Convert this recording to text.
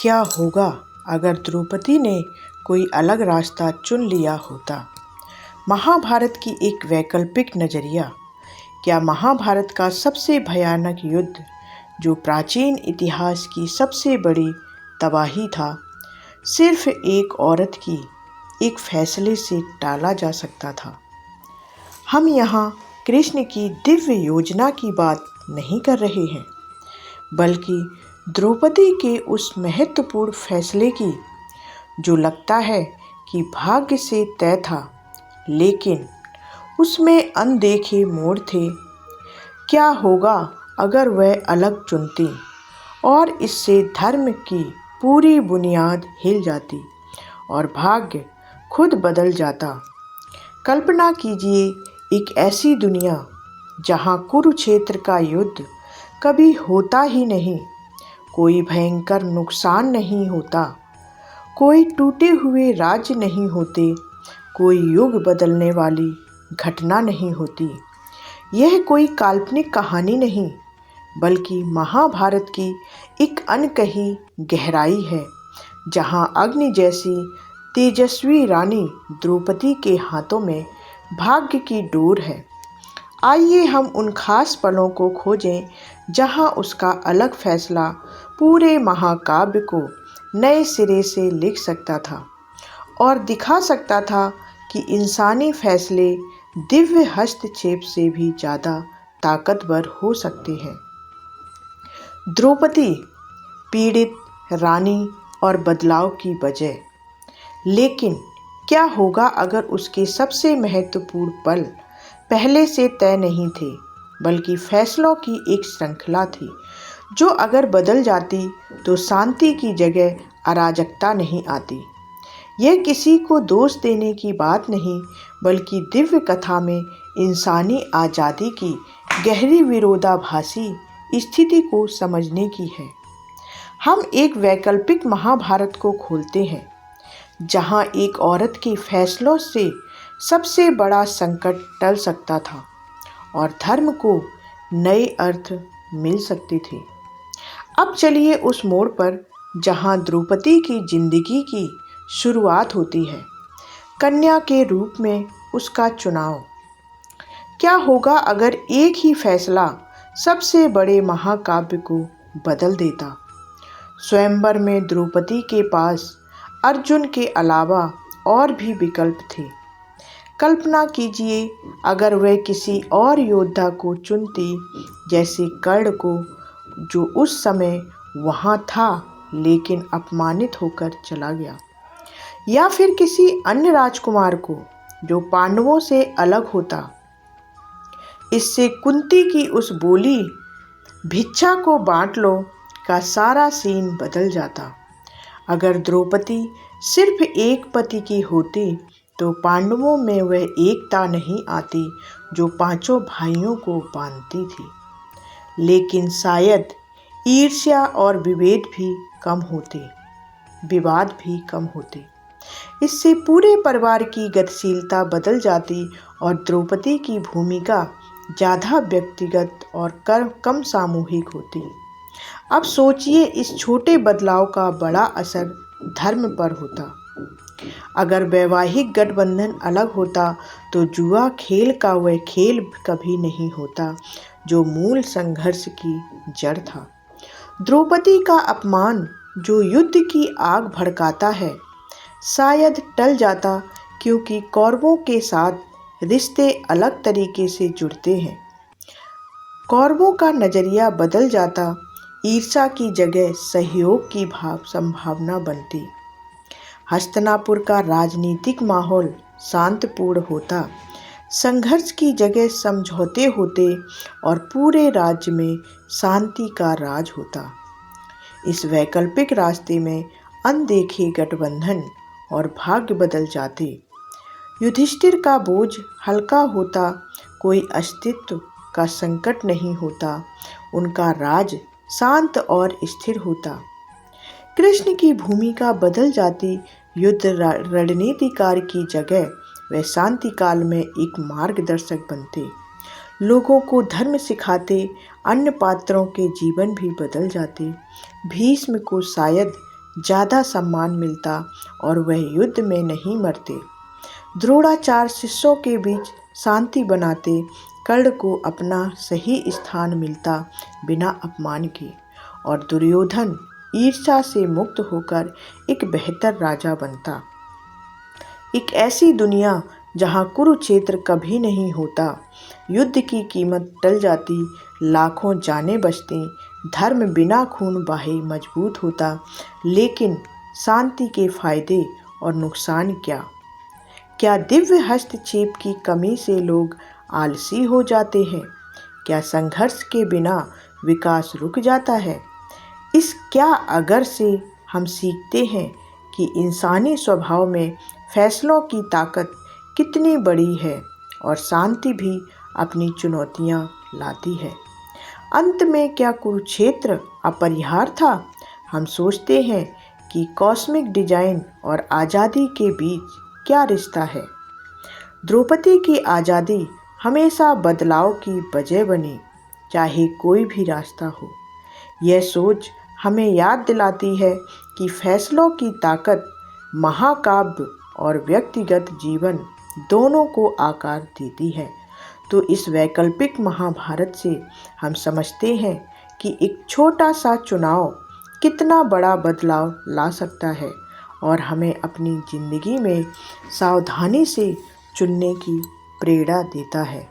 क्या होगा अगर द्रौपदी ने कोई अलग रास्ता चुन लिया होता। महाभारत की एक वैकल्पिक नज़रिया। क्या महाभारत का सबसे भयानक युद्ध, जो प्राचीन इतिहास की सबसे बड़ी तबाही था, सिर्फ एक औरत की एक फैसले से टाला जा सकता था? हम यहाँ कृष्ण की दिव्य योजना की बात नहीं कर रहे हैं, बल्कि द्रौपदी के उस महत्वपूर्ण फैसले की, जो लगता है कि भाग्य से तय था, लेकिन उसमें अनदेखे मोड़ थे। क्या होगा अगर वह अलग चुनती और इससे धर्म की पूरी बुनियाद हिल जाती और भाग्य खुद बदल जाता? कल्पना कीजिए एक ऐसी दुनिया जहां कुरुक्षेत्र का युद्ध कभी होता ही नहीं, कोई भयंकर नुकसान नहीं होता, कोई टूटे हुए राज्य नहीं होते, कोई युग बदलने वाली घटना नहीं होती। यह कोई काल्पनिक कहानी नहीं, बल्कि महाभारत की एक अनकही गहराई है, जहां अग्नि जैसी तेजस्वी रानी द्रौपदी के हाथों में भाग्य की डोर है। आइए हम उन खास पलों को खोजें जहां उसका अलग फैसला पूरे महाकाव्य को नए सिरे से लिख सकता था और दिखा सकता था कि इंसानी फैसले दिव्य हस्तक्षेप से भी ज़्यादा ताकतवर हो सकते हैं। द्रौपदी, पीड़ित रानी और बदलाव की वजह। लेकिन क्या होगा अगर उसके सबसे महत्वपूर्ण पल पहले से तय नहीं थे, बल्कि फैसलों की एक श्रृंखला थी, जो अगर बदल जाती तो शांति की जगह अराजकता नहीं आती? यह किसी को दोष देने की बात नहीं, बल्कि दिव्य कथा में इंसानी आज़ादी की गहरी विरोधाभासी स्थिति को समझने की है। हम एक वैकल्पिक महाभारत को खोलते हैं, जहां एक औरत के फैसलों से सबसे बड़ा संकट टल सकता था और धर्म को नए अर्थ मिल सकते थे। अब चलिए उस मोड़ पर जहां द्रौपदी की जिंदगी की शुरुआत होती है, कन्या के रूप में उसका चुनाव। क्या होगा अगर एक ही फैसला सबसे बड़े महाकाव्य को बदल देता? स्वयंवर में द्रौपदी के पास अर्जुन के अलावा और भी विकल्प थे। कल्पना कीजिए अगर वह किसी और योद्धा को चुनती, जैसे कर्ण को, जो उस समय वहाँ था लेकिन अपमानित होकर चला गया, या फिर किसी अन्य राजकुमार को जो पांडवों से अलग होता। इससे कुंती की उस बोली भिक्षा को बांट लो का सारा सीन बदल जाता। अगर द्रौपदी सिर्फ एक पति की होती तो पांडवों में वह एकता नहीं आती जो पांचों भाइयों को बांधती थी। लेकिन शायद ईर्ष्या और विवाद भी कम होते। इससे पूरे परिवार की गतिशीलता बदल जाती और द्रौपदी की भूमिका ज़्यादा व्यक्तिगत और कम सामूहिक होती। अब सोचिए इस छोटे बदलाव का बड़ा असर धर्म पर होता। अगर वैवाहिक गठबंधन अलग होता तो जुआ खेल का वह खेल कभी नहीं होता जो मूल संघर्ष की जड़ था। द्रौपदी का अपमान, जो युद्ध की आग भड़काता है, शायद टल जाता, क्योंकि कौरवों के साथ रिश्ते अलग तरीके से जुड़ते हैं। कौरवों का नज़रिया बदल जाता, ईर्ष्या की जगह सहयोग की संभावना बनती। हस्तिनापुर का राजनीतिक माहौल शांतिपूर्ण होता, संघर्ष की जगह समझौते होते और पूरे राज्य में शांति का राज होता। इस वैकल्पिक रास्ते में अनदेखे गठबंधन और भाग्य बदल जाते। युधिष्ठिर का बोझ हल्का होता, कोई अस्तित्व का संकट नहीं होता, उनका राज शांत और स्थिर होता। कृष्ण की भूमिका बदल जाती, युद्ध रणनीतिकार की जगह वे शांति काल में एक मार्गदर्शक बनते, लोगों को धर्म सिखाते। अन्य पात्रों के जीवन भी बदल जाते। भीष्म को शायद ज़्यादा सम्मान मिलता और वह युद्ध में नहीं मरते। द्रोणाचार्य शिष्यों के बीच शांति बनाते, कर्ण को अपना सही स्थान मिलता बिना अपमान के, और दुर्योधन ईर्ष्या से मुक्त होकर एक बेहतर राजा बनता। एक ऐसी दुनिया जहां कुरुक्षेत्र कभी नहीं होता, युद्ध की कीमत टल जाती, लाखों जानें बचती, धर्म बिना खून बहाए मजबूत होता। लेकिन शांति के फायदे और नुकसान क्या? क्या दिव्य हस्तक्षेप की कमी से लोग आलसी हो जाते हैं? क्या संघर्ष के बिना विकास रुक जाता है? इस क्या अगर से हम सीखते हैं कि इंसानी स्वभाव में फैसलों की ताकत कितनी बड़ी है और शांति भी अपनी चुनौतियां लाती है। अंत में क्या कुरुक्षेत्र अपरिहार्य था? हम सोचते हैं कि कॉस्मिक डिजाइन और आज़ादी के बीच क्या रिश्ता है। द्रौपदी की आज़ादी हमेशा बदलाव की वजह बनी, चाहे कोई भी रास्ता हो। यह सोच हमें याद दिलाती है कि फैसलों की ताकत महाकाव्य और व्यक्तिगत जीवन दोनों को आकार देती है। तो इस वैकल्पिक महाभारत से हम समझते हैं कि एक छोटा सा चुनाव कितना बड़ा बदलाव ला सकता है और हमें अपनी ज़िंदगी में सावधानी से चुनने की प्रेरणा देता है।